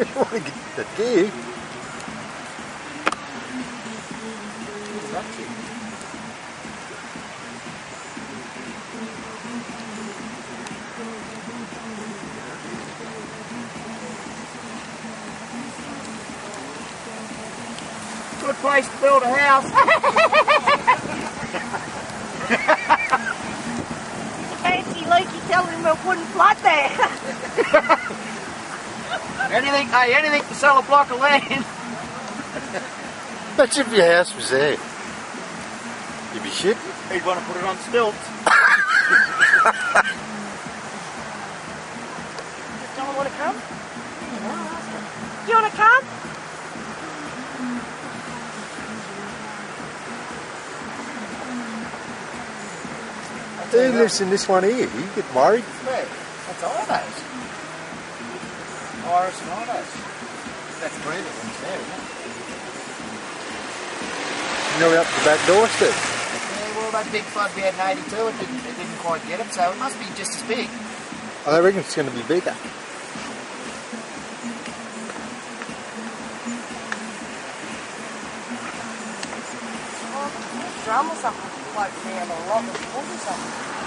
You want to get the deer? Good place to build a house. Fancy like you telling him it wouldn't flood there. Anything to sell a block of land. That's if your house was there. You'd be shit. He'd want to put it on stilts. Don't want to come? Do you want to come? Who lives in this one here? You get worried. Where? That's Ido's. Iris and Ido's. That's breathing ones there, isn't it? You're up the back doorstep. Yeah, well, that big flood we had in 82, it didn't quite get it, so it must be just as big. I reckon it's going to be bigger. Drum or something floating down, or a lot of water or something.